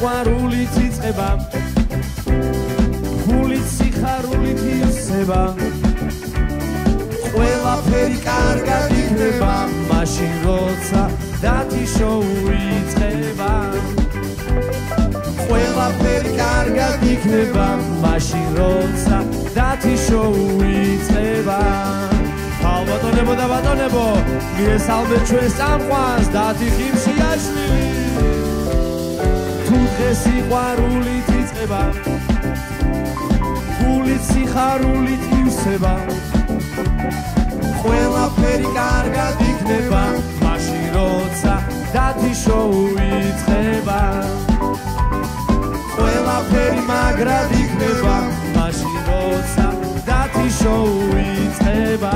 სიყვარულით იწყება გულით სიხარულით ივსება ყველაფერი კარგად იქნება მაშინ როცა დათი შოუ იწყება ყველაფერი კარგად იქნება მაშინ როცა დათი შოუ იწყება ალბათონებო და ბატონებო მიესალმეთ ჩვენს წამყვანს დათი ხიმშიაშვილი თუ დღეს სიყვარულით იწყება გულით სიხარულით ივსება ყველაფერი კარგად იქნება მაშინ როცა დათი შოუ იწყება ყველაფერი მაგრად იქნება მაშინ როცა დათი შოუ იწყება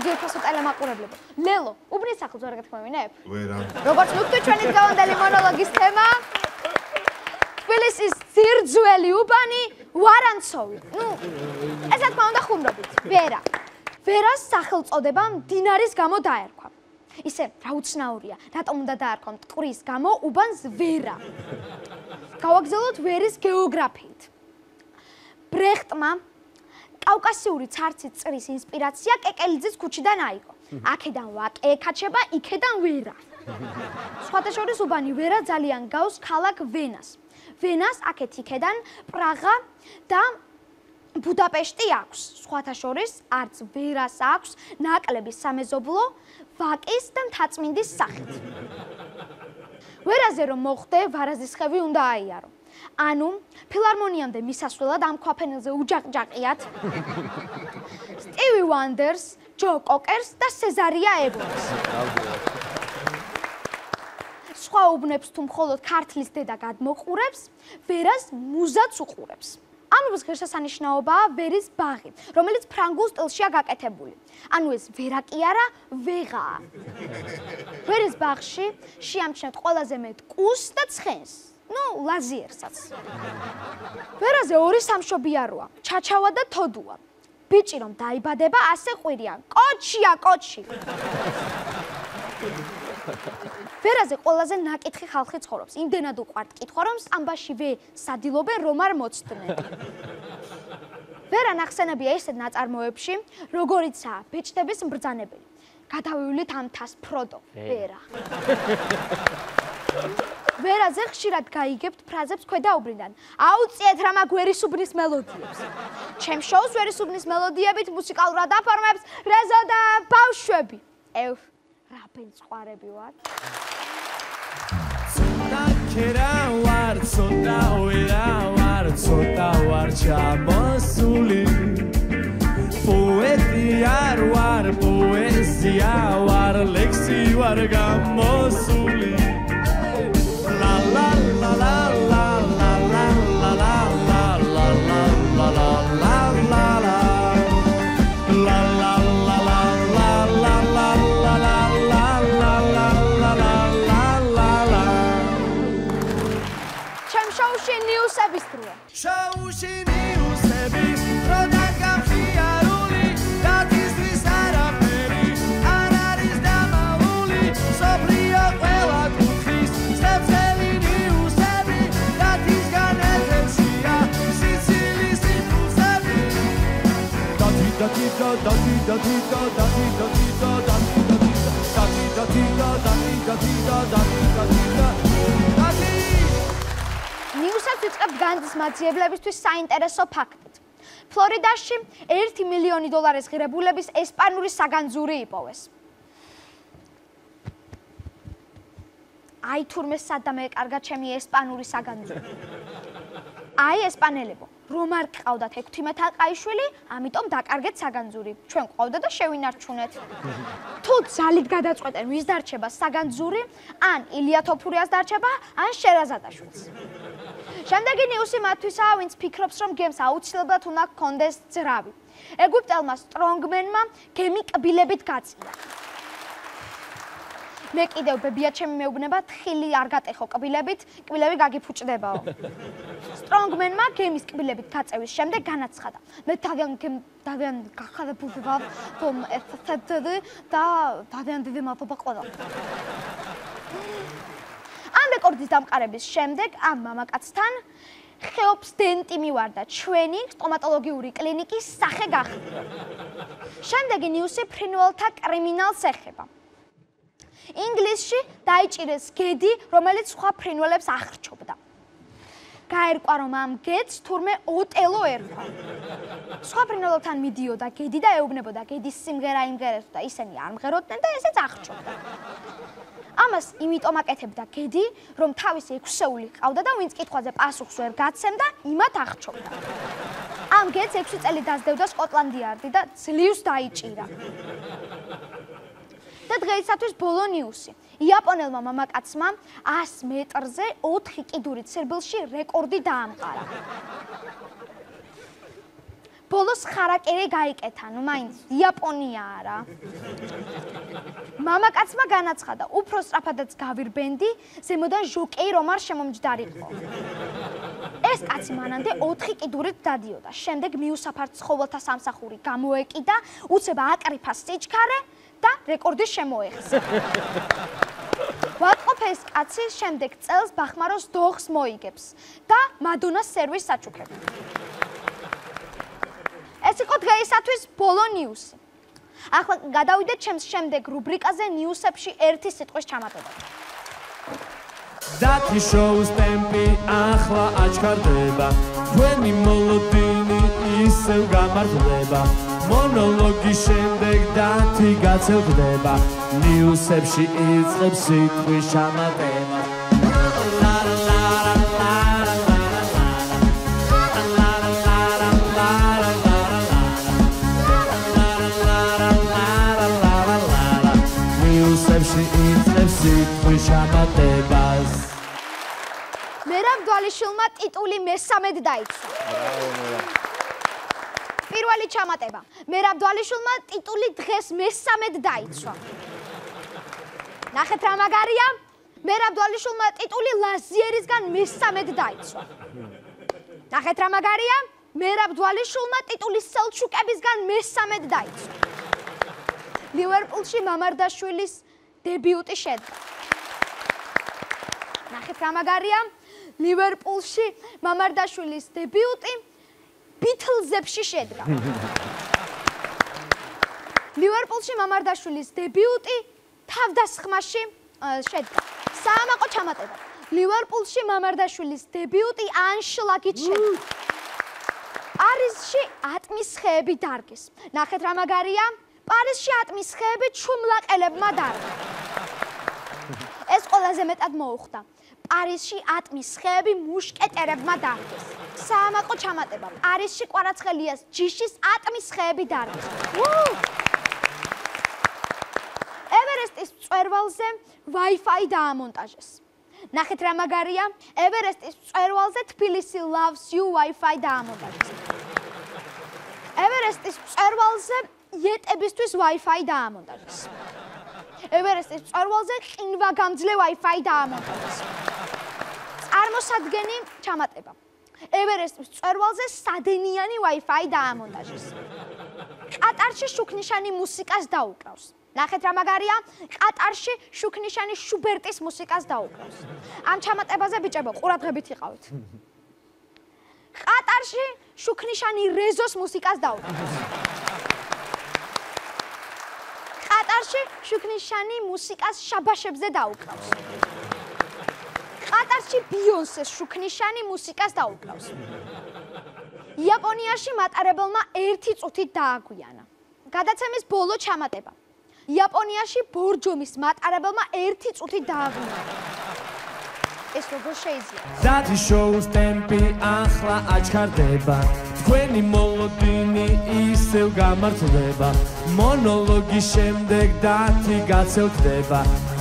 ძირფასო ტელემაყურებლებო. ლელო, უბნის სახელს ვერ გეთქმევინებ? ვერა. როგორც ვუქვით ჩვენი დღევანდელი მონოლოგის თემა თბილისის ძირძველი უბანი ვარანცოვი. ეს რა თქმა უნდა ხუმრობით. ვერა. ვერას სახელწოდება მდინარის გამო დაერქვა. ისე რა უცნაურია, რატომ უნდა დაარქვა მტკვრის გამო უბანს ვერა. გავაგზავნოთ ვერის გეოგრაფიით. ბრეხტმა კავკასიური ცარცი წრის ინსპირაცია კეკელიძის ქუჩიდან აიღო. აქედან ვაკე ეკაჩება, იქედან ვერა. სხვათა შორის უბანი ვერა ძალიან გავს ქალაქ ვენას. ვენას აქეთ იქედან პრაღა და ბუდაპეშტი აქვს. სხვათა შორის არც ვერას აქვს ნაკლები სამეზობლო ვაკის და მთაწმინდის სახით. ვერაზე რომ მოხვდე, ვარაზისხევი უნდა აიარო. ანუ ფილარმონიამდე მისასვლელად ამ ქვაფენელზე უჯაყჯაყიათ სტივი ვანდერს, ჯო კოკერს და სეზარია ებონს. სხვა უბნებს თუ მხოლოდ ქართლის დედა გადმოყურებს, ვერას მუზაც უყურებს. ამის ღირსშესანიშნაობაა ვერის ბაღი, რომელიც ფრანგულ სტილშია გაკეთებული. ანუ ეს ვერა კი არა, ვეღაა. ვერის ბაღში შეამჩნევთ ყველაზე მეტ კუს და ცხენს. ლაზიერსაც. ვერაზე ორი სამშობიაროა, ჩაჩავა და თოდუა. ბიჭი რომ დაიბადება, ასე ყვირია, კოჩია, კოჩი. ვერაზე ყველაზე ნაკითხი ხალხი ცხოვრობს. იმდენად უყვართ კითხვა, რომ სტამბაშივე სადილობენ, რომ არ მოცდნენ. ვერა ნახსენებია ისეთ ნაწარმოებში, როგორიცაა ბეჭდების მბრძანებელი. გადავივლით ამ თას ფროდო, ვერა. ვერაზე ხშირად გაიგებთ ფრაზებს ქვედაუბრიდან. აუწიეთ რა მაგ ვერისუბნის მელოდიებს. ჩემ შოუს ვერისუბნის მელოდიებით მუსიკალურად აფორმებს რეზო და ბავშვები. რა ბენწყვარები ვარ. ცოტა ქერა ვარ, ცოტა ვერა ვარ, ცოტა ვარ ჩამოსული. პოეტი არ ვარ, პოეზია ვარ, ლექსი ვარ გამოსული. შოუში ნიუსების დრო დაგახიარული დათისთვის არაფერი არ არის დამალული სოფლიო ყველა კუთხის სეფსელი ნიუსები დათისგან ეთერშია სიცილის იმპულსები ნიუსებს ვიწყებთ განძის მაძიებლებისთვის საინტერესო ფაქტით. ფლორიდაში 1 მილიონი დოლარის ღირებულების ესპანური საგანძური იპოვეს. აი თურმე სადამ ეკარგა ჩემი ესპანური საგანძური. აი ესპანელებო, რომ არ გყავდათ 16 ალყაიშვილი, ამიტომ დაკარგეთ საგანძური. ჩვენ გყავდა და შევინარჩუნეთ. თუ ძალით გადაწყვეტენ, ვის დარჩება საგანძური, ან ილია თოფურიას დარჩება, ან შერაზადაშვილს. შემდეგი ნიუსი მათთვისაა, ვინც ფიქრობს, რომ გემს აუცილებლად უნდა ჰქონდეს ძრავი. ეგვიპტელმა სტრონგმენმა გემი კბილებით გაწია. მე კიდევ ბებია ჩემი მეუბნება თხილი არ გატეხო კბილებით, კბილები გაგიფუჭდებაო. სტრონგმენმა გემის კბილებით გაწევის შემდეგ განაცხადა. მე დავიან გახადებული ვარ, რომ დავიან დიდი მადლობა ყველაფერს. ამ რეკორდის დამყარების შემდეგ ამ მამაკაცთან ხეობს დენტი მივარდა ჩვენი სტომატოლოგიური კლინიკის სახე გახდა. შემდეგი ნიუსი ფრინველთა კრიმინალს ეხება. ინგლისში დაიჭირეს გედი, რომელიც სხვა ფრინველებს ახრჩობდა. გაერკვა, რომ ამ გედს თურმე ოტელო ერქვა. სხვა ფრინველებთან მიდიოდა გედი და ეუბნებოდა გედის სიმღერა იმღერებს და ისინი არ მღეროდნენ და ესეც ახრჩობდა. ამას იმიტომ აკეთებდა გედი, რომ თავისი 6-ეული ყავდა და ვინც კითხვაზე პასუხს ვერ გაცემდა, იმათ ახრჩობდა. ამ გედს 6 წელი დაძდევდა სკოტლანდიარდი და ძლივს დაიჭირა. და დღეისათვის ბოლო ნიუსი. იაპონელმა მამაკაცმა 100 მეტრზე 4 კიდურით სირბილში რეკორდი დაამყარა. ბოლოს ხარაკერი გაიკეთა, ნუ მაინც იაპონიაა რა. მამაკაცმა განაცხადა, უფრო სწრაფადაც გავირბენდი, ზემოდან ჟოკეი რომ არ შემომჯდარიყო. ეს კაცი მანამდე 4 კიდურით დადიოდა. შემდეგ მიუსაფარ ცხოველთა სამსახური გამოეკიდა, უცებ ააკრიფა სიჩქარე და რეკორდი შემოეხსა. ვატყობ ეს კაცი შემდეგ წელს ბახმაროს დოხს მოიგებს და მადონას სერვის საჩუქრებს. ეს იყო დღეისათვის ბოლო ნიუსი. ახლა გადავიდეთ ჩემს შემდეგ რუბრიკაზე ნიუსებში ერთი სიტყვის ჩამატება. დათი შოუს ტემპი ახლა აჩქარდება. თქვენი მოლოდინი ისევ გამართლება. მონოლოგის შემდეგ დათი გაწევდება. ნიუსებში იწყებს სიტყვის ჩამატება. მერაბ დვალიშვილმა ტიტული მესამედ დაიცვა. პირველი ჩამატება. მერაბ დვალიშვილმა ტიტული დღეს მესამედ დაიცვა. ნახეთ რა მაგარია? მერაბ დვალიშვილმა ტიტული ლაზიერისგან მესამედ დაიცვა. ნახეთ რა მაგარია? მერაბ დვალიშვილმა ტიტული სელჩუკებისგან მესამედ დაიცვა. ლივერპულში მამარდაშვილის დებიუტი შედგა. ნახეთ რა მაგარია? ლივერპულში მამარდაშვილის დებიუტი ბითლზებში შედგა. ლივერპულში მამარდაშვილის დებიუტი თავდასხმაში შედგა. საამაყო ჩამატება. ლივერპულში მამარდაშვილის დებიუტი ანშლაგით შედგა. პარიზში ატმის ხეები დარგეს. ნახეთ რა მაგარია? პარიზში ატმის ხეები ჩუმლაყელებმა დარგა. ეს ყველაზე მეტად მოუხდა. პარიზში ატმის ხეები მუშკეტერებმა დარგეს. საამაყო ჩამატება. პარიზში კვარაცხელიას ჯიშის ატმის ხეები დარგეს. ევერესტის მწვერვალზე Wi-Fi დაამონტაჟეს. ნახეთ რა მაგარია? ევერესტის მწვერვალზე თბილისი loves you Wi-Fi დაამონტაჟეს. ევერესტის მწვერვალზე იეტებისთვის Wi-Fi დაამონტაჟეს. ევერესტის მწვერვალზე ყინვაგამძლე Wi-Fi დაამონტაჟეს. წარმოსადგენი ჩამატება. ევერესტის მწვერვალზე სადენიანი Wi-Fi დაამონტაჟეს. ყატარში შუქნიშანი მუსიკას დაუკრავს. ნახეთ რა მაგარია? ყატარში შუქნიშანი შუბერტის მუსიკას დაუკრავს. ამ ჩამატებაზე ბიჭებო, ყურადღებით იყავით. ყატარში შუქნიშანი რეზოს მუსიკას დაუკრავს. ყატარში შუქნიშანი მუსიკას შაბაშებზე დაუკრავს. ყატარში ბიონსეს შუქნიშანი მუსიკას დაუკრავს. იაპონიაში მატარებელმა 1 წუთით დააგვიანა. გადაცემის ბოლო ჩამატება. იაპონიაში ბორჯომის მატარებელმა 1 წუთით დააგვიანა. ეს როგორ შეიძლება? დათი შოუს ტემპი ახლა აჩქარდება. თქვენი მოლოდინი ისევ გამართლება. მონოლოგის შემდეგ დათი გაწევდება.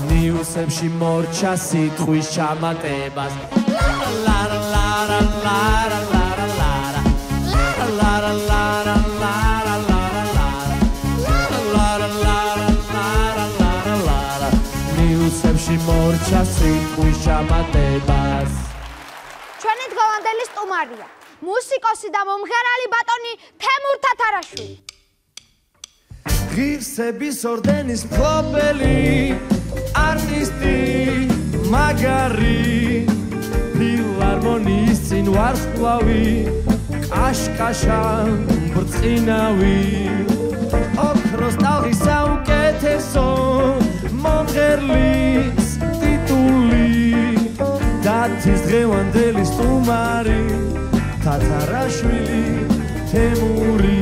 ნიუსებში მორჩა სიტყვის ჩამატებას. მორჩა სიტყვის ჩამატებას ჩვენი დღევანდელი სტუმარია მუსიკოსი და მომღერალი ბატონი თემურ თათარაშვილი ღირსების ორდენის მფლობელი არტისტი მაგარი ფილარმონიის წინ ვარსკვლავი კაშკაშა ბრწყინავი ოქროს ტალღის საუკეთესო მომღერლის ტიტული დათის დღევანდელი სტუმარი თათარაშვილი თემური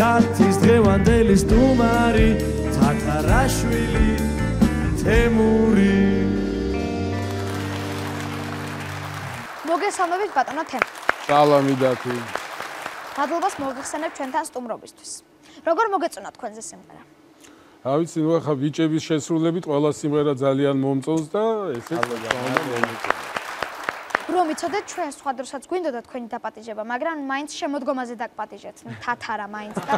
დათის დღევანდელი სტუმარი თათარაშვილი თემური მოგესალმებით ბატონო თემ სალამი დათი მადლობას მოგეხსენებთ ჩვენთან სტუმრობისთვის როგორ მოგეწონა თქვენზე სიმღერა რა ვიცი ნუ ახლა ბიჭების შესრულებით ყველა სიმღერა ძალიან მომწონს და ესეც რომ იცოდეთ ჩვენ სხვა დროსაც გვინდოდა თქვენი დაპატიჟება მაგრამ მაინც შემოდგომაზე დაგპატიჟეთ თათარა მაინც და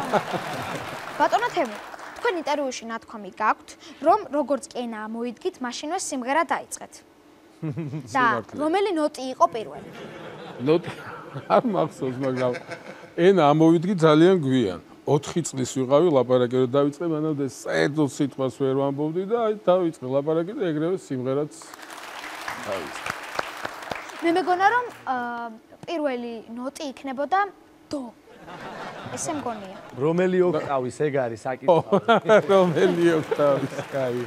ბატონო თემო თქვენ ინტერვიუში ნათქვამი გაქვთ რომ როგორც კი ენა მოიდგით მაშინვე სიმღერა დაიწყეთ და რომელი ნოტი იყო პირველი ნოტი არ მახსოვს მაგრამ ენა ამოვიდგი ძალიან გვიან 4 წლის ვიყავი ლაპარაკი რომ დავიწყე მანამდე საერთოდ სიტყვას ვერ ვამბობდი და აი დავიწყე ლაპარაკი და ეგრევე სიმღერაც დავიწყე მე მეგონა რომ პირველი ნოტი იქნებოდა დო ესე მგონია რომელი ოქტავის ეგ არის საკითხი რომელი ოქტავის კაი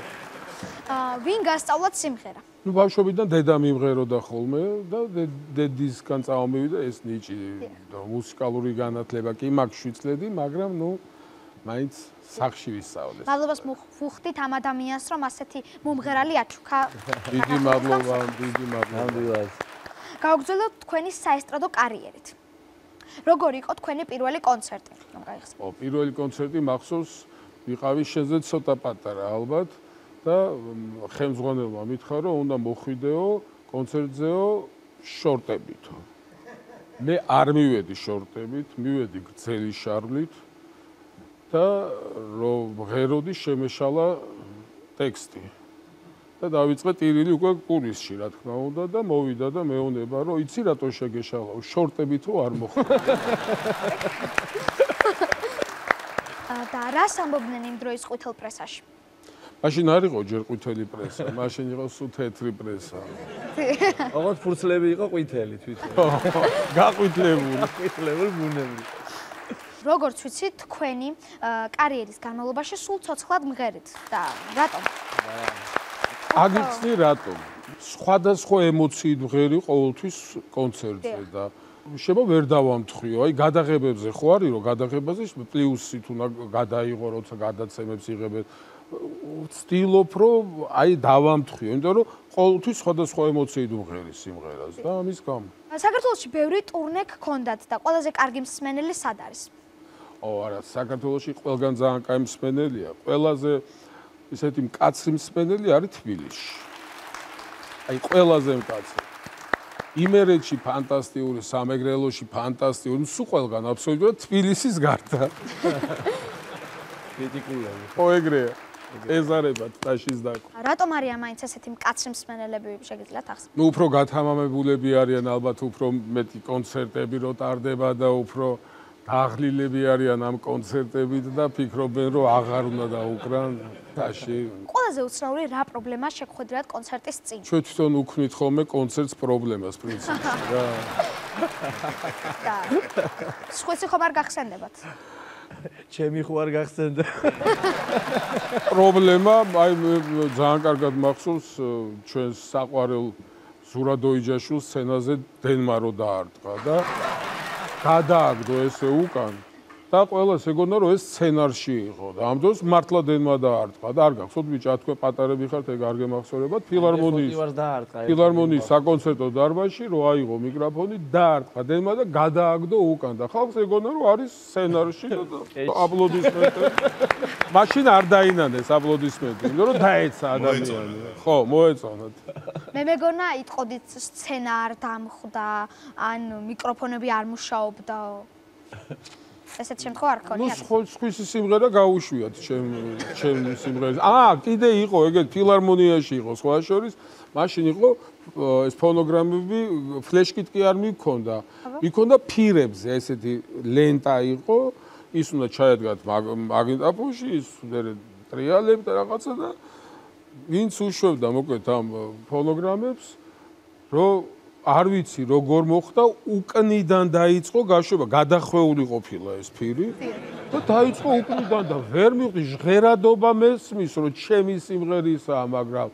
ვინ გასწავლოთ სიმღერა ნუ ბავშვობიდან დედა მიმღეროდა ხოლმე და დედისგან წავმივიდა ეს ნიჭი და მუსიკალური განათლება კი მაქვს შვიცლედი მაგრამ ნუ მაინც სახში ვისწავლე მადლობას ვუხდით ამ ადამიანს რომ ასეთი მომღერალი აჩუქა დიდი მადლობა დიდი მადლობა გავგრძელოთ თქვენი საესტრადო კარიერით როგორ იყო თქვენი პირველი კონცერტი რომ გაიხსენოთ ო პირველი კონცერტი მახსოვს ვიყავი შენზე ცოტა პატარა ალბათ და ხელმძღვანელმა მითხრა რომ უნდა მოხვიდეო კონცერტზეო შორტებითო მე არ მივედი შორტებით მივედი გრძელი შარვლით და რომ ღეროდი შემეშალა ტექსტი და დავიწყე ტირილი უკვე კურისში რა თქმა უნდა და მოვიდა და მეუბნება რომ იცი რატო შეგეშალავ შორტებით რო არ მოხდა და რას ამბობდნენ იმ დროის ყვითელ პრესაში მაშინ არ იყო ჯერ ყვითელი პრესა მაშინ იყო სულ თეთრი პრესა ოღონდ ფურცლები იყო ყვითელი თვითონ გაყვითლებული ბუნებრივი როგორც ვიცი თქვენი კარიერის განმავლობაში სულ ცოცხლად მღერით და რატომ აგიცნი რატომ სხვადასხვა ემოციით მღერი ყოველთვის კონცერტზე და შევა ვერ დავამთხვიო აი გადაღებებზე ხო არის რომ გადაღებაზე პლუსით უნდა გადაიღო როცა გადაცემებს იღებენ ვცდილობ რომ აი დავამთხვიო იმიტომ რომ ყოველთვის სხვადასხვა ემოციით მღერი სიმღერას და ამის გამო საქართველოში ბევრი ტურნე გქონდათ და ყველაზე კარგი მსმენელი სად არის ო არა საქართველოში ყველგან ძალიან კაი მსმენელია ყველაზე ისეთი მკაცრი მსმენელი არის თბილისში აი ყველაზე მკაცრი იმერეთში ფანტასტიკური სამეგრელოში ფანტასტიკური სულ ყველგან აბსოლუტურად თბილისის გარდა კრიტიკულია ო ეგრეა ეზარებათ ტაშის დაკვა რატომ არის მაინც ესეთი მკაცრი მსმენელები შეგიძლიათ ახსნათ ნუ უფრო გათამამებულები არიან ალბათ უფრო მეტი კონცერტები რო ტარდება და უფრო დაღლილები არიან ამ კონცერტებით და ფიქრობენ რომ აღარ უნდა დაუკრან ტაში ყველაზე უცნაური რა პრობლემა შეგხვედრიათ კონცერტის წინ ჩვენ თვითონ უქმნით ხოლმე კონცერტს პრობლემას პრინციპში რა სხვისი ხომ არ გახსენდებათ ჩემი ხო არ გახსენდა პრობლემა აი ძალიან კარგად მახსოვს ჩვენს საყვარელ ზურადოიჯაშვილ სცენაზე დენმა რო დაარტყა და გადააგდო ესე უკან და ყველას ეგონა რომ ეს სცენარში იყო და ამ დროს მართლა დენმა დაარტყა და არ გახსოვთ ბიჭა თქვენ პატარები ხართ ეგ არ გემახსოვრებათ ფილარმონიის საკონცერტო დარბაზში რო აიღო მიკროფონი დაარტყა დენმა და გადააგდო უკან და ხალხს ეგონა რომ არის სცენარში და აპლოდისმენტები მაშინ არ დაინანეს აპლოდისმენტები იმიტომ რომ დაეცა ადამიანი ხო მოეწონათ მე მეგონა იტყოდით სცენა არ დამხვდა ან მიკროფონები არ მუშაობდა ესეთ შემთხვევა არ ქონია. ნუ სხვისი სიმღერა გაუშვიათ ჩემ სიმღერას. კიდე იყო ეგეთ ფილარმონიაში იყო სხვა შორის, მაშინ იყო ეს ფონოგრამები ფლეშკით კი არ მიქონდა. მიქონდა ფირებზე ესეთი ლენტა იყო, ის უნდა ჩაედგათ მაგნიტოფონში, ის ტრიალებ და რაღაცა და ვინც უშვებდა მოკლედ ამ ფონოგრამებს, რომ არ ვიცი როგორ მოხდა, უკნიდან დაიწყო გაშვება, გადახვეული ყოფილა ეს ფირი და დაიწყო უკნიდან და ვერ მივხვდი ჟღერადობა მესმის, რომ ჩემი სიმღერისაა, მაგრამ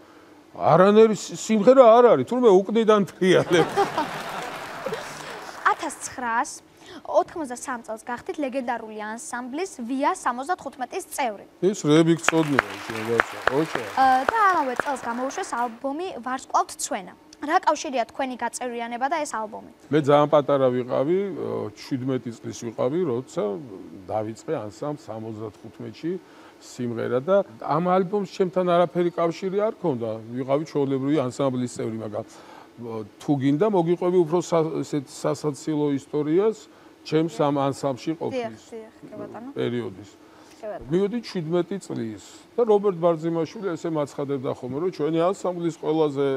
არანაირი სიმღერა არ არის, თურმე უკნიდან ტრიალებ. 1993 წელს გახდით ლეგენდარული ანსამბლის VIA 75-ის წევრი. ეს რები გწოდნია შეიძლება, ოჩა. და ამავე წელს გამოუშვეს ალბომი ვარსკვლავთ ცვენა. რა კავშირია თქვენი გაწევრიანება და ეს ალბომი? მე ძალიან პატარა ვიყავი, 17 წლის ვიყავი, როცა დავიწყე ანსამბლ 75-ში სიმღერა და ამ ალბომს ჩემთან არაფერი კავშირი არ ქონდა. ვიყავი ჩვეულებრივი ანსამბლის წევრი, მაგრამ თუ გინდა მოგიყვები უფრო ესეთ სასაცილო ისტორიას ჩემს ამ ანსამბლში ყოფნის პერიოდის. მივედი 17 წლის და რობერტ ბარძიმაშვილი ესე მაცხადებდა ხოლმე, რომ ჩვენი ანსამბლის ყველაზე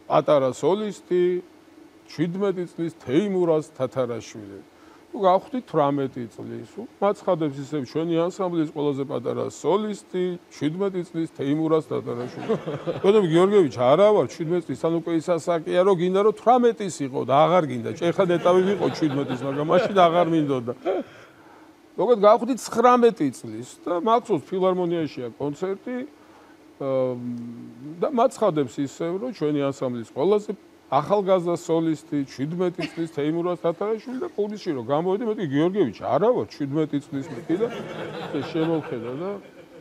პატარა სოლისტი 17 წლის თეიმურაზ თათარაშვილი. თუ გავხდით 18 წლის, მაცხადებს ისე ჩვენი ანსამბლის ყველაზე პატარა სოლისტი 17 წლის თეიმურაზ თათარაშვილი. თქო გიორგევიჩ, არა ვარ 17 წლის, ან უკვე ის ასაკია, რომ გინდა რომ 18-ის იყო და აღარ გინდა. ეხლა ეტავი ვიყო 17-ის, მაგრამ მაშინ აღარ მინდოდა. როგორც გავხდით 19 წლის და მახსოვს ფილარმონიაშია კონცერტი და მაცხადებს ისევ, რომ ჩვენი ანსამბლის ყველაზე ახალგაზრდა სოლისტი 17 წლის თეიმურაზ თათარაშვილი და პულისში რომ გამოვედი, მეთქი გიორგევიჩ, არა ვარ 17 წლის მეთქი და შემოვხედა და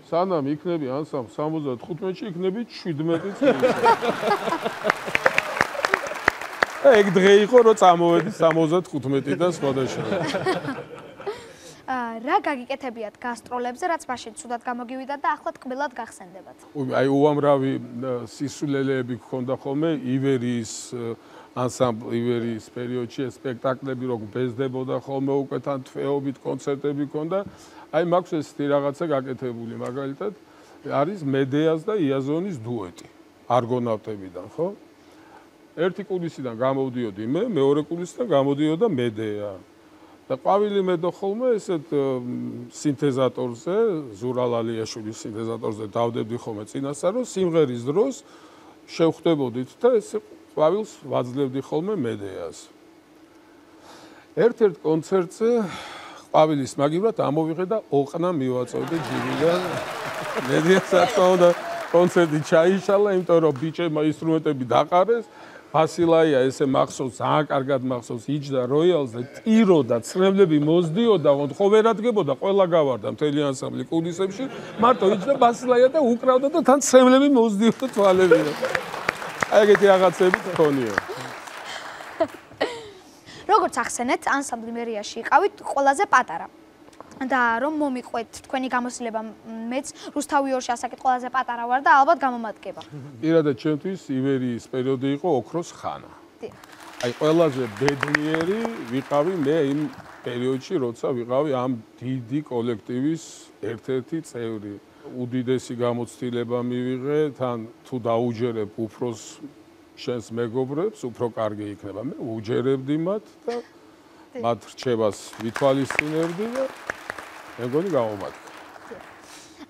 სანამ იქნები ანსამბლ 75-ში იქნები 17 წლის. ეგ დღე იყო, რომ წამოვედი 75-დან სხვადასხვა. რა გაგიკეთებიათ გასტროლებზე, რაც მაშინ ცუდად გამოგივიდა და ახლა ტკბილად გახსენდებათ? აი უამრავი სისულელეები გქონდა ხოლმე ივერიის ანსამბლ ივერიის პერიოდში სპექტაკლები რო ბეზდებოდა ხოლმე უკვე თან თვეობით კონცერტები გქონდა. აი მაქვს ესეთი რაღაცა გაკეთებული, მაგალითად არის მედეას და იაზონის დუეტი არგონავტებიდან, ხო? ერთი კულისიდან გამოვდიოდი მე, მეორე კულისიდან გამოდიოდა მედეა. და ყვავილი მედო ხოლმე ესეთ სინთეზატორზე, ზურალ ალიაშვილის სინთეზატორზე დავდებდი ხოლმე წინასწარ, რომ სიმღერის დროს შევხვდებოდით და ესე ყვავილს ვაძლევდი ხოლმე მედეას. ერთ-ერთ კონცერტზე ყვავილის მაგივრად ამოვიღე და ოყნა მივაწოდე ჯირიდან. მედეას აკონდა კონცერტი ჩაიშალა, იმიტომ რომ ბიჭებმა ინსტრუმენტები დაყარეს. ფასილაია ესე მახსოვს, ძალიან კარგად მახსოვს, იჯდა როიალზე, ტიროდა, ცრემლები მოძდიოდა, ხო ვერ ადგებოდა, ყველა გავარდა მთელი ანსამბლი კულისებში, მარტო იჯდა ფასილაია და უკრავდა და თან ცრემლები მოძდიოდა თვალები. აი ეგეთი რაღაცები თქონია. როგორც ახსენეთ, ანსამბლი მერიაში იყავით ყველაზე პატარა. და რომ მომიყვეთ თქვენი გამოსილება, მეც რუსთავი ორში ასაკით ყველაზე პატარა ვარ და ალბათ გამომადგება. პირადად ჩემთვის ივერიის პერიოდი იყო ოქროს ხანა. აი ყველაზე ბედნიერი ვიყავი მე იმ პერიოდში, როცა ვიყავი ამ დიდი კოლექტივის ერთ-ერთი წევრი. უდიდესი გამოცდილება მივიღე, თან თუ დაუჯერებ უფროს შენს მეგობრებს, უფრო კარგი იქნება. მე უჯერებდი მათ და მათ რჩევას ვითვალისწინებდი და მეგონი გამომადგა.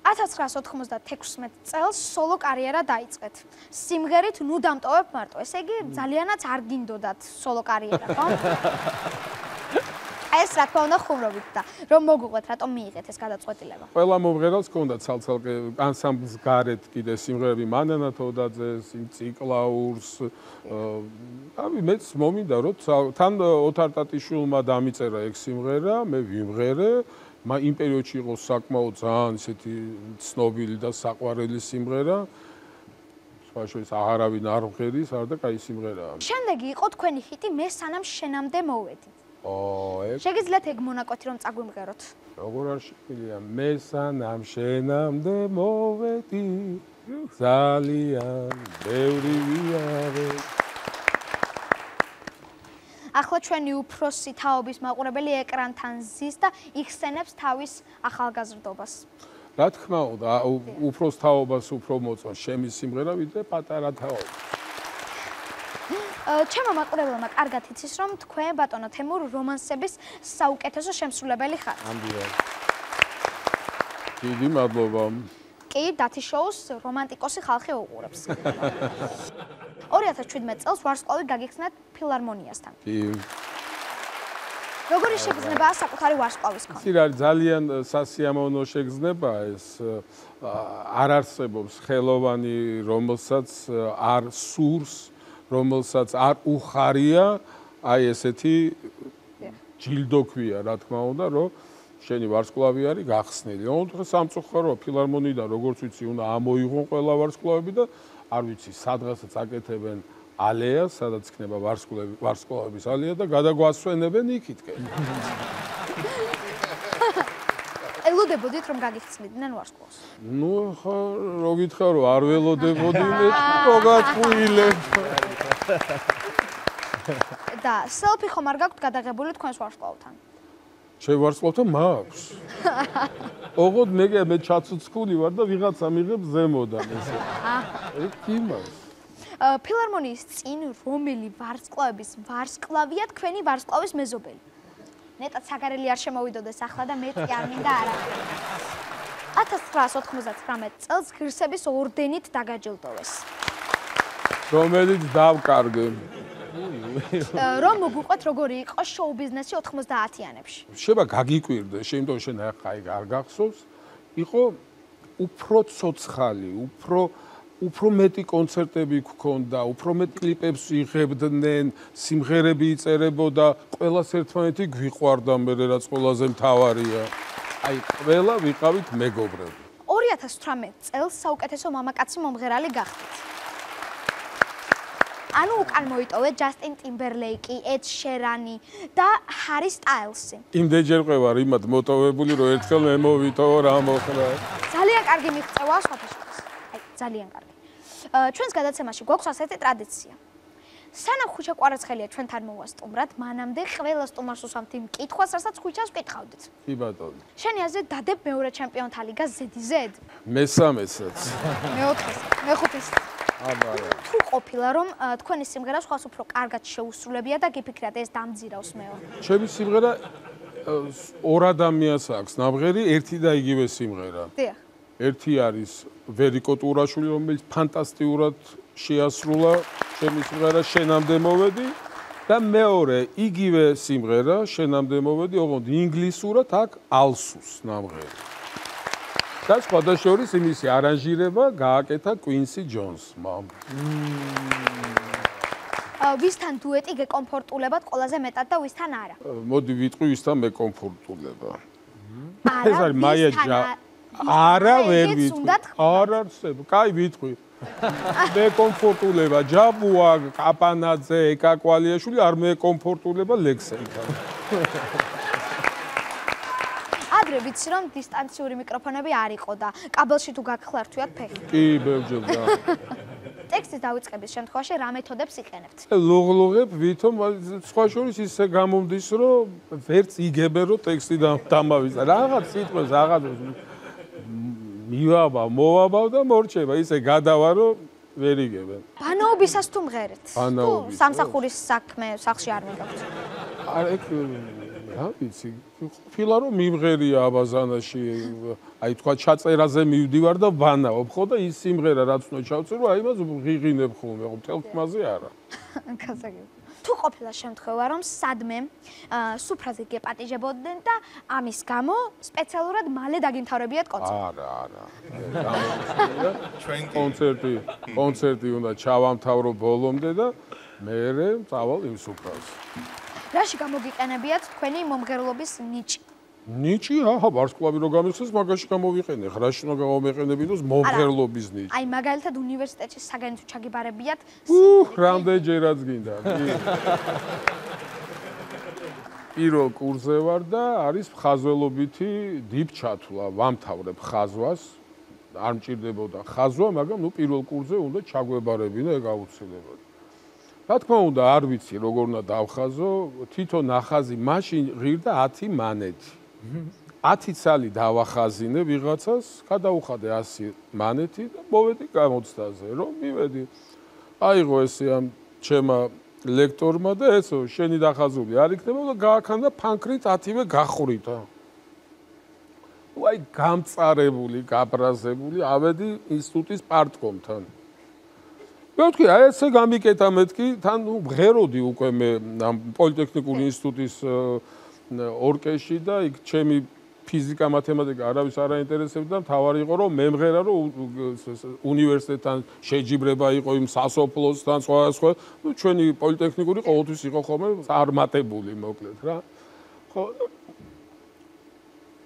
1996 წელს სოლო კარიერა დაიწყეთ. სიმღერით ნუ დამტოვებ მარტო. ესე იგი ძალიანაც არ გინდოდათ სოლო კარიერა, ხო? ეს რა თქმა უნდა ხუმრობით და რომ მოგუყვეთ, რატომ მიიღეთ ეს გადაწყვეტილება? ყველა მომღერალს ჰქონდა ცალ-ცალკე ანსამბლს გარეთ კიდე სიმღერები მანანა თოდაძეს, ციკლაურს. აი მეც მომინდა რომ თან ოთარ ტატიშვილმა დამიწერა ეგ სიმღერა, მე ვიმღერე. იმ პერიოდში იყო საკმაოდ ძალიან ისეთი ცნობილი და საყვარელი სიმღერა. სხვაშორის აღარავინ არ მღერის, არ და კაი სიმღერაა. შემდეგი იყო თქვენი ჰიტი მე სანამ შენამდე მოვედი. შეგიძლიათ ეგ მონაკვეთი რომ წაგვიმღეროთ? როგორ არ შეგვიძლია? მე სანამ შენამდე მოვედი, ძალიან ბევრი ვიარე. ახლა ჩვენი უფროსი თაობის მაყურებელი ეკრანთან ზის და იხსენებს თავის ახალგაზრდობას. რა თქმა უნდა, უფროს თაობას უფრო მოწონს ჩემი სიმღერა, ვიდრე პატარა თაობა. ჩემო მაყურებელმა კარგად იცის, რომ თქვენ ბატონო თემურ რომანსების საუკეთესო შემსრულებელი ხართ. ამბია. დიდი მადლობა. კი, დათი შოუს რომანტიკოსი ხალხი უყურებს. 2017 წელს ვარსკვლავი გაგიხსნათ ფილარმონიასთან. კი. როგორი შეგრძნებაა საკუთარი ვარსკვლავის ქონა? ის არის ძალიან სასიამოვნო შეგრძნება ეს არ არსებობს ხელოვანი, რომელსაც არ სურს, რომელსაც არ უხარია, აი ესეთი ჯილდოქვია, რა თქმა უნდა, რომ შენი ვარსკვლავი არის გახსნილი. ოღონდ სამწუხაროა ფილარმონიიდან, როგორც ვიცი, უნდა ამოიღონ ყველა ვარსკვლავები და არ ვიცი, სადღაცაც აკეთებენ ალეას, სადაც იქნება ვარსკვლავების ალეა და გადაგვასვენებენ იქითკენ. ელოდებოდით რომ გაგიხსნიდნენ ვარსკვლავს? ნუ ხა რო გითხრა რომ არ ველოდებოდი მე რო გაწყვილებ. და სელფი ხომ არ გაქვთ გადაღებული თქვენს ვარსკვლავთან? შენ ვარსკვლავთან მაქვს. ოღონდ მე ჩაცუცქული ვარ და ვიღაცა მიღებს ზემოდან ესე. იმას. ფილარმონიის წინ რომელი ვარსკვლავების ვარსკვლავია თქვენი ვარსკვლავის მეზობელი? ნეტად საგარელი არ შემოვიდოდეს ახლა და მეტი არ მინდა არა. 1999 წელს ღირსების ორდენით დაგაჯილდოვეს. რომელიც დავკარგე. რომ მოგვიყვეთ როგორი იყო შოუ ბიზნესი 90-იანებში. შეიძლება გაგიკვირდე, შემდგომ შენ ახლა არ გახსოვს, იყო უფრო ცოცხალი, უფრო მეტი კონცერტები გქონდა, უფრო მეტ კლიპებს იღებდნენ, სიმღერები იწერებოდა, ყველას ერთმანეთი გვიყვარდა, მე რაც ყველაზე მთავარია. აი, ყველა ვიყავით მეგობრები. 2018 წელს საუკეთესო მამაკაცი მომღერალი გახდით. ანუ უკან მოიტოვეთ ჯასტინ ტიმბერლეიკი, ედ შერანი და ჰარი სტაილსი. იმდენჯერ ყევარ იმათ მოტოვებული, რომ ერთხელ მე მოვიტოვო რა მოხდა. ძალიან კარგი მიღწევაა სხვათაშორის. აი, ძალიან კარგი. ჩვენს გადაცემაში გვაქვს ასეთი ტრადიცია. სანამ ხუჩა კვარაცხელია ჩვენთან მოვასტუმრათ, მანამდე ყველა სტუმარს უსვამთ იმ კითხვას, რასაც ხუჩას ვკითხავდით. კი ბატონო. შენი აზრით დადებ მეორე ჩემპიონთა ლიგას ზედიზედ? მესამესაც. მეოთხეს, მეხუთეს. აბარა. თუ ყოფილა რომ თქვენი სიმღერა სხვას უფრო კარგად შეუსრულებია და გიფიქრათ ეს დამძირავს მეორე. ჩემი სიმღერა ორ ადამიანს აქვს ნამღერი, ერთი და იგივე სიმღერა. დიახ. ერთი არის ვერიკო ტურაშვილი, რომელიც ფანტასტიკურად შეასრულა ჩემი სიმღერა შენამდე მოვედი და მეორე იგივე სიმღერა შენამდე მოვედი, ოღონდ ინგლისურად აქ ალსუს ნამღერი. და სხვადასხვა იმისი არანჟირება გააკეთა Quincy Jones-მა. ვისთან დუეტი გეკომფორტულებათ ყველაზე მეტად და ვისთან არა? მოდი ვიტყვი ვისთან მეკომფორტულება. არა, ეს არის მაია არა ვერ ვიტყვი. არ არსებ. კაი ვიტყვი. მეკომფორტულება ჯაბუა, კაპანაძე, ეკაკვალიაშვილი, არ მეკომფორტულება ლექსენკა. ადრე ვიცი რომ დისტანციური მიკროფონები არ იყო და კაბელში თუ გაგხლართვიათ ფეხი. კი, ბევრჯერ. ტექსტის დავიწყების შემთხვევაში რა მეთოდებს იყენებთ? ლოღლოღებ ვითომ სხვა შორის ისე გამომდის რომ ვერც იგებენ რომ ტექსტი დამავიწყა. რაღაც სიტყვებს რაღაც მივაბავ, მოვაბავ და მორჩება. ისე გადავა რომ ვერ იგებენ. ბანაობისას თუ მღერეთ? ბანაობის. სამსახურის საქმე სახში არ მიგაქვთ? არა, ეგ რა ვიცი, ყოფილა რომ მიმღერია აბაზანაში, აი თქვა ჩაწერაზე მივდივარ და ვანაობ ხო და ის სიმღერა რაც უნდა ჩავწერო, აი მას ღიღინებ ხოლმე, ხო მთელ ხმაზე არა. გასაგებია. თუ ყოფილა შემთხვევა რომ სადმე სუფრაზე გეპატიჟებოდნენ და ამის გამო სპეციალურად მალე დაგიმთავრებიათ კონცერტი? არა. კონცერტი უნდა ჩავამთავრო ბოლომდე და მერე წავალ იმ სუფრაზე. რაში გამოგიყენებიათ თქვენი მომღერლობის ნიჭი? ნიჭი, აჰა, ვარსკვლავი რო გამიხსენს, მაგაში გამოვიყენე. რაში უნდა გამომეყენებინოს მომღერლობის ნიჭი? აი, მაგალითად უნივერსიტეტში საგანით ჩაგიბარებიათ. რამდენჯერაც გინდა. პირველ კურსზე ვარ და არის ხაზველობითი დიპჩათვლა, ვამთავრებ ხაზვას. არ მჭირდებოდა ხაზვა, მაგრამ ნუ პირველ კურსზე უნდა ჩაგვებარებინა ეგ აუცილებლად. რა თქმა უნდა, არ ვიცი როგორ უნდა დავხაზო, თვითონ ნახაზი მაშინ ღირდა 10 მანეთი. 10 წალი დავახაზინე ვიღაცას, გადაუხადე 100 მანეთი და მოვედი 60-ზე, რომ მივედი. აიღო ესე ამ ჩემმა ლექტორმა და ესო შენი დახაზული არ იქნება და გააქანდა ფანქრით 10-ვე გახვრითა. აი გამწარებული, გაბრაზებული, ავედი ინსტიტუტის პარტკომთან. მე ვთქვი, აი ესე გამიკეთა მეთქი, თან მღეროდი უკვე მე ამ პოლიტექნიკური ინსტიტუტის ორკესტრში და იქ ჩემი ფიზიკა, მათემატიკა არავის არ აინტერესებდა, მთავარი იყო რომ მე მღერა რომ უნივერსიტეტთან შეჯიბრება იყო იმ სასოფლოსთან, სხვა, ну ჩვენი პოლიტექნიკური ყოველთვის იყო ხოლმე წარმატებული, მოკლედ რა. ხო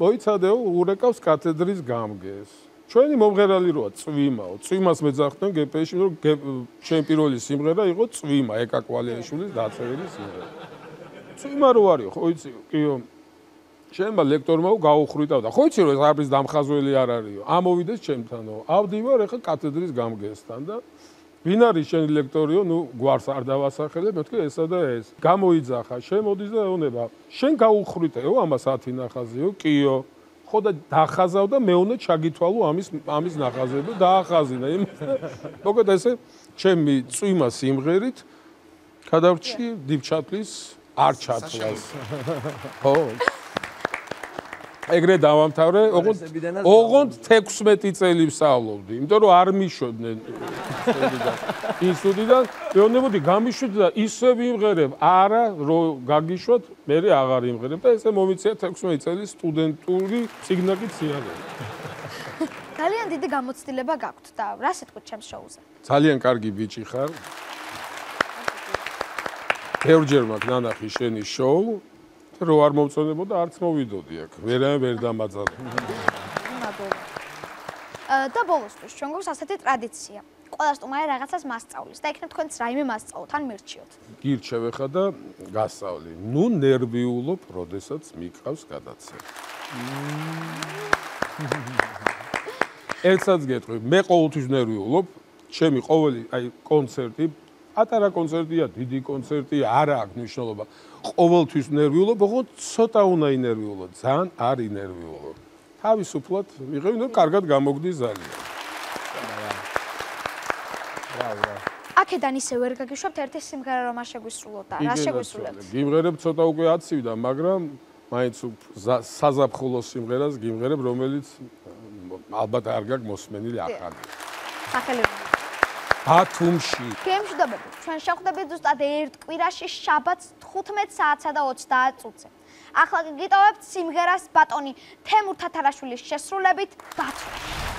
მოიცადეო ურეკავს კათედრის გამგეს. ჩვენი მომღერალი როა წვიმაო. წვიმას მეძახდნენ გპ-ში, რომ ჩემი პირველი სიმღერა იყო წვიმა, ეკა კვალიაშვილის დაწერილი სიმღერა. წვიმა რო არისო, ხო იცი, კიო. ჩემმა ლექტორმა გაუხრიტავდა. ხო იცი რომ ეს არის დამხაზველი არ არისო. ამოვიდეს ჩემთანო. ავდივარ ეხა კათედრის გამგესთან და ვინ არის შენი ლექტორიო? ნუ გვარს არ დავასახელებ, მეთქი ესა და ეს. გამოიძახა, შემოდის და ეუბნება. შენ გაუხრიტეო ამას 10 ნახაზიო? კიო. ხო და დახაზავ და მე უნდა ჩაგითვალო ამის ნახაზები და დაახაზინა. მოკლედ ესე ჩემი წვიმა სიმღერით გადავრჩი დიბჩათლის არ ჩათვლას. ხო. ეგრე დავამთავრე, ოღონდ 16 წელი ვსწავლობდი, იმიტომ რომ არ მიშვებდნენ ინსტიტუტიდან, მეუბნებოდი გამიშვით და ისე ვიმღერებ, არა რომ გაგიშვათ, მე აღარ იმღერებ და ესე მომიწია 16 წელი სტუდენტური ციგნაკი ციაგები. ძალიან დიდი გამოცდილება გაქვთ და რა სიტყვით ჩემს შოუზე? ძალიან კარგი ბიჭი ხარ. ბევრჯერ მაქვს ნანახი შენი შოუ. რო არ მომწონებოდა არც მოვიდოდი აქ. ვერ დამაძალე. და ბოლოსთვის ჩვენ გვაქვს ასეთი ტრადიცია. ყველა სტუმარი რაღაცას მასწავლის და იქნებ თქვენც რაიმე მასწავლოთ ან მირჩიოთ. გირჩევ ხა და გასწავლი. ნუ ნერვიულობ, როდესაც მიყავს გადაცემა. ერთსაც გეტყვი, მე ყოველთვის ნერვიულობ, ჩემი ყოველი აი კონცერტი, პატარა კონცერტია, დიდი კონცერტია, არა აქვს მნიშვნელობა. ყოველთვის ნერვიულობ, ოღონდ ცოტა უნდა ინერვიულო, ძალიან არ ინერვიულო. თავისუფლად მიღები, რომ კარგად გამოგდი ზალია. აქედან ისე ვერ გაგიშვებთ ერთი სიმღერა რომ არ შეგვისრულოთ და რა შეგვისრულებთ? გიმღერებ ცოტა უკვე აცივდა, მაგრამ მაინც საზაფხულო სიმღერას გიმღერებ, რომელიც ალბათ არ გაქვს მოსმენილი ახალი. სახელები ბათუმში. გემშვიდობები, ჩვენ შევხვდებით ზუსტად ერთ კვირაში შაბათს 15 საათსა და 30 წუთზე. ახლა გიტოვებთ სიმღერას ბატონი თემურ თათარაშვილის შესრულებით ბათუმში.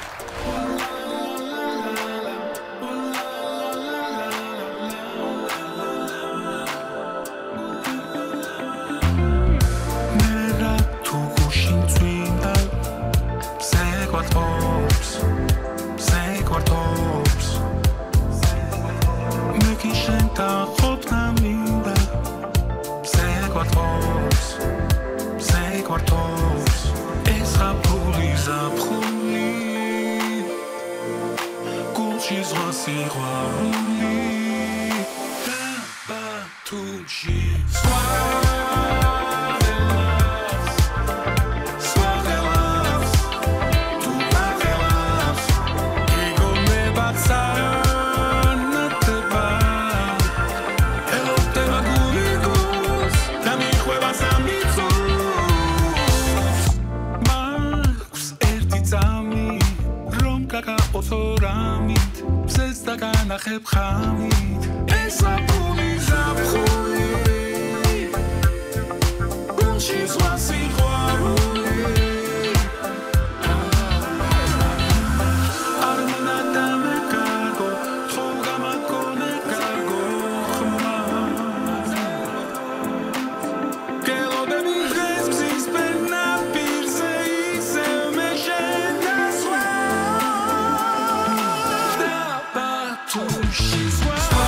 She's